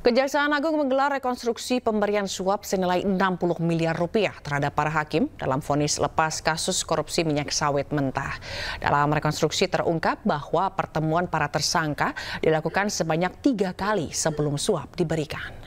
Kejaksaan Agung menggelar rekonstruksi pemberian suap senilai 60 miliar rupiah terhadap para hakim dalam vonis lepas kasus korupsi minyak sawit mentah. Dalam rekonstruksi terungkap bahwa pertemuan para tersangka dilakukan sebanyak 3 kali sebelum suap diberikan.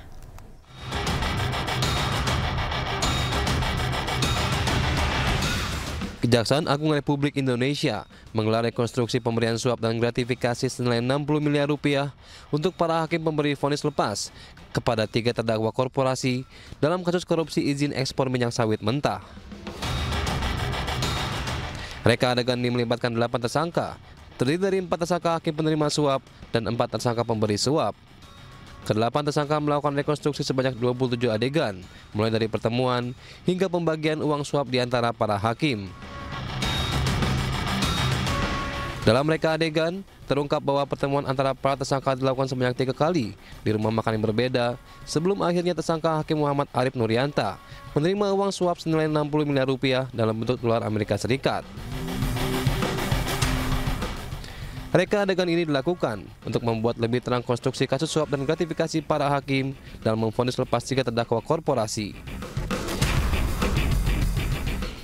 Kejaksaan Agung Republik Indonesia menggelar rekonstruksi pemberian suap dan gratifikasi senilai 60 miliar rupiah untuk para hakim pemberi vonis lepas kepada 3 terdakwa korporasi dalam kasus korupsi izin ekspor minyak sawit mentah. Reka adegan ini melibatkan 8 tersangka, terdiri dari 4 tersangka hakim penerima suap dan 4 tersangka pemberi suap. Ke-8 tersangka melakukan rekonstruksi sebanyak 27 adegan, mulai dari pertemuan hingga pembagian uang suap di antara para hakim. Dalam reka adegan, terungkap bahwa pertemuan antara para tersangka dilakukan sebanyak 3 kali di rumah makan yang berbeda sebelum akhirnya tersangka Hakim Muhammad Arif Nurianta menerima uang suap senilai 60 miliar rupiah dalam bentuk dolar Amerika Serikat. Reka adegan ini dilakukan untuk membuat lebih terang konstruksi kasus suap dan gratifikasi para hakim dalam memvonis lepas 3 terdakwa korporasi.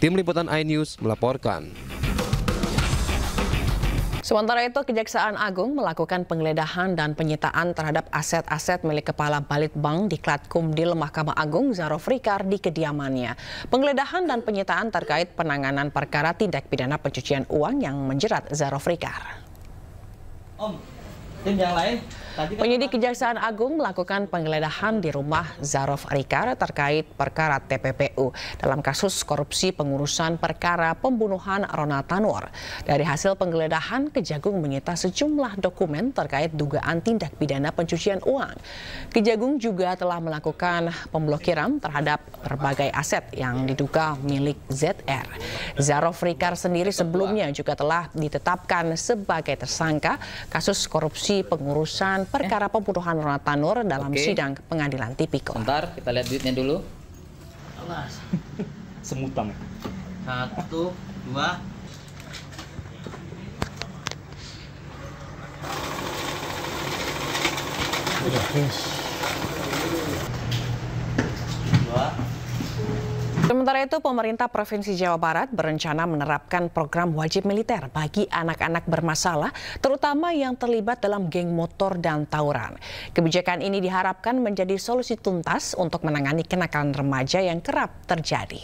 Tim Liputan iNews melaporkan. Sementara itu, Kejaksaan Agung melakukan penggeledahan dan penyitaan terhadap aset-aset milik Kepala Balitbank Diklat Kumdil Mahkamah Agung Zarof Rikar di kediamannya. Penggeledahan dan penyitaan terkait penanganan perkara tindak pidana pencucian uang yang menjerat Zarof Rikar. Tim yang lain. Penyidik Kejaksaan Agung melakukan penggeledahan di rumah Zarof Rikar terkait perkara TPPU dalam kasus korupsi pengurusan perkara pembunuhan Ronald Tanur. Dari hasil penggeledahan, Kejagung menyita sejumlah dokumen terkait dugaan tindak pidana pencucian uang. Kejagung juga telah melakukan pemblokiran terhadap berbagai aset yang diduga milik ZR. Zarof Rikar sendiri sebelumnya juga telah ditetapkan sebagai tersangka kasus korupsi pengurusan perkara pembunuhan Ronald Tanur dalam sidang pengadilan tipikor. Bentar, kita lihat duitnya dulu. Alas. Semutang. 1, 2. Udah, yes. 2. Sementara itu, pemerintah Provinsi Jawa Barat berencana menerapkan program wajib militer bagi anak-anak bermasalah, terutama yang terlibat dalam geng motor dan tawuran. Kebijakan ini diharapkan menjadi solusi tuntas untuk menangani kenakalan remaja yang kerap terjadi.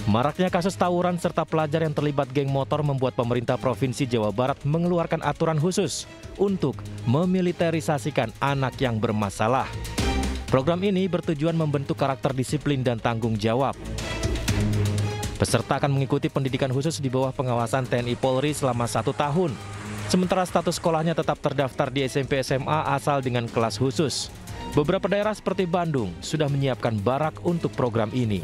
Maraknya kasus tawuran serta pelajar yang terlibat geng motor membuat pemerintah Provinsi Jawa Barat mengeluarkan aturan khusus untuk memiliterisasikan anak yang bermasalah. Program ini bertujuan membentuk karakter disiplin dan tanggung jawab. Peserta akan mengikuti pendidikan khusus di bawah pengawasan TNI Polri selama 1 tahun. Sementara status sekolahnya tetap terdaftar di SMP SMA asal dengan kelas khusus. Beberapa daerah seperti Bandung sudah menyiapkan barak untuk program ini.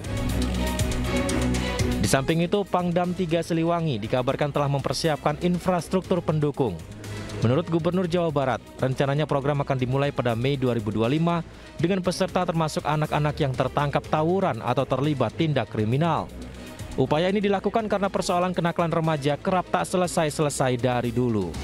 Di samping itu, Pangdam 3 Siliwangi dikabarkan telah mempersiapkan infrastruktur pendukung. Menurut Gubernur Jawa Barat, rencananya program akan dimulai pada Mei 2025 dengan peserta termasuk anak-anak yang tertangkap tawuran atau terlibat tindak kriminal. Upaya ini dilakukan karena persoalan kenakalan remaja kerap tak selesai-selesai dari dulu.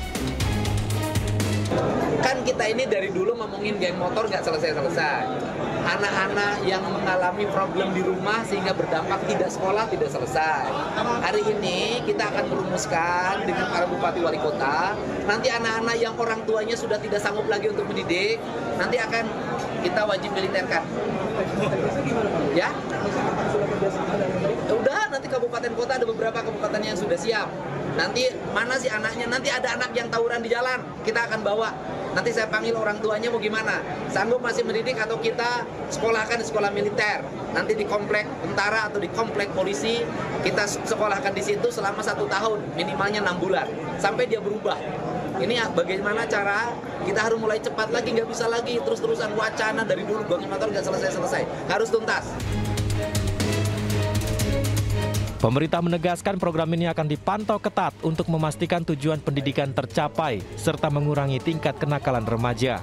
Kan kita ini dari dulu ngomongin geng motor nggak selesai-selesai. Anak-anak yang mengalami problem di rumah sehingga berdampak tidak sekolah tidak selesai. Hari ini kita akan merumuskan dengan para bupati wali kota. Nanti anak-anak yang orang tuanya sudah tidak sanggup lagi untuk mendidik, nanti akan kita wajib militerkan. Ya? Udah, nanti kabupaten kota ada beberapa kabupaten yang sudah siap. Nanti mana sih anaknya? Nanti ada anak yang tawuran di jalan, kita akan bawa. Nanti saya panggil orang tuanya mau gimana? Sanggup masih mendidik atau kita sekolahkan di sekolah militer? Nanti di komplek tentara atau di komplek polisi, kita sekolahkan di situ selama 1 tahun, minimalnya 6 bulan. Sampai dia berubah. Ini bagaimana cara kita harus mulai cepat lagi, nggak bisa lagi terus-terusan wacana dari dulu geng motor nggak selesai-selesai. Harus tuntas. Pemerintah menegaskan program ini akan dipantau ketat untuk memastikan tujuan pendidikan tercapai serta mengurangi tingkat kenakalan remaja.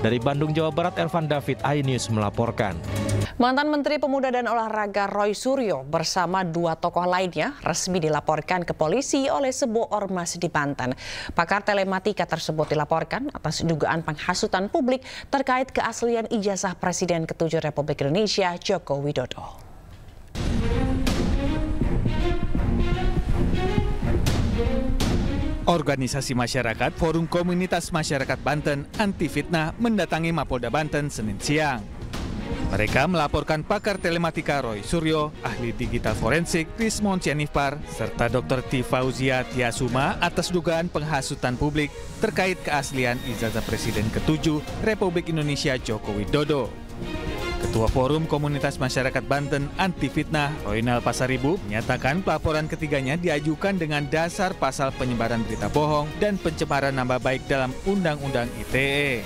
Dari Bandung, Jawa Barat, Ervan David, iNews melaporkan. Mantan Menteri Pemuda dan Olahraga Roy Suryo bersama 2 tokoh lainnya resmi dilaporkan ke polisi oleh sebuah ormas di Banten. Pakar telematika tersebut dilaporkan atas dugaan penghasutan publik terkait keaslian ijazah Presiden ke-7 Republik Indonesia Joko Widodo. Organisasi masyarakat Forum Komunitas Masyarakat Banten Anti Fitnah mendatangi Mapolda Banten Senin siang. Mereka melaporkan pakar telematika Roy Suryo, ahli digital forensik Rismon Cianifar, serta Dr. T. Fauzia Tiasuma atas dugaan penghasutan publik terkait keaslian ijazah Presiden ke-7 Republik Indonesia Joko Widodo. Ketua Forum Komunitas Masyarakat Banten Anti Fitnah, Roynal Pasaribu, menyatakan pelaporan ketiganya diajukan dengan dasar pasal penyebaran berita bohong dan pencemaran nama baik dalam Undang-Undang ITE.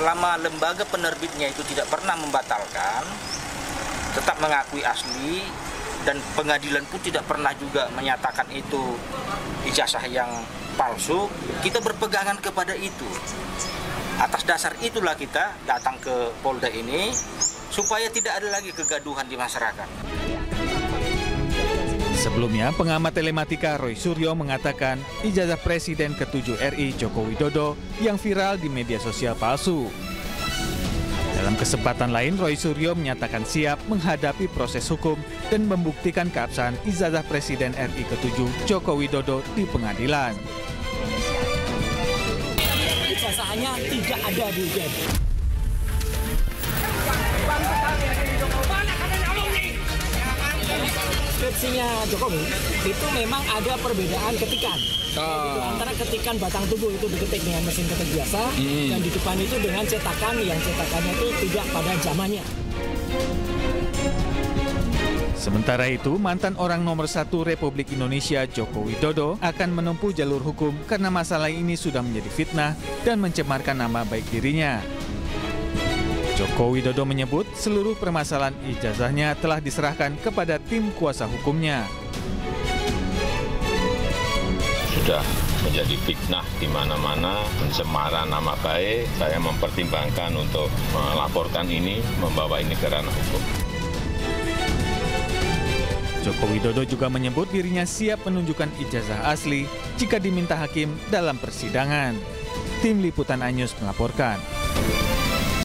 Selama lembaga penerbitnya itu tidak pernah membatalkan, tetap mengakui asli, dan pengadilan pun tidak pernah juga menyatakan itu ijazah yang palsu, kita berpegangan kepada itu. Atas dasar itulah kita datang ke Polda ini, supaya tidak ada lagi kegaduhan di masyarakat. Sebelumnya, pengamat telematika Roy Suryo mengatakan ijazah Presiden ke-7 RI Joko Widodo yang viral di media sosial palsu. Dalam kesempatan lain, Roy Suryo menyatakan siap menghadapi proses hukum dan membuktikan keabsahan ijazah Presiden RI ke-7 Joko Widodo di pengadilan. Ijazahnya tidak ada di UGM. Skripsinya Jokowi itu memang ada perbedaan ketikan. Antara ketikan batang tubuh itu diketik dengan mesin ketik biasa, dan di depan itu dengan cetakan yang cetakannya itu tidak pada zamannya. Sementara itu, mantan orang nomor 1 Republik Indonesia Joko Widodo akan menempuh jalur hukum karena masalah ini sudah menjadi fitnah dan mencemarkan nama baik dirinya. Joko Widodo menyebut seluruh permasalahan ijazahnya telah diserahkan kepada tim kuasa hukumnya. Sudah menjadi fitnah di mana-mana, pencemaran nama baik. Saya mempertimbangkan untuk melaporkan ini, membawa ini ke ranah hukum. Joko Widodo juga menyebut dirinya siap menunjukkan ijazah asli jika diminta hakim dalam persidangan. Tim Liputan Anyus melaporkan.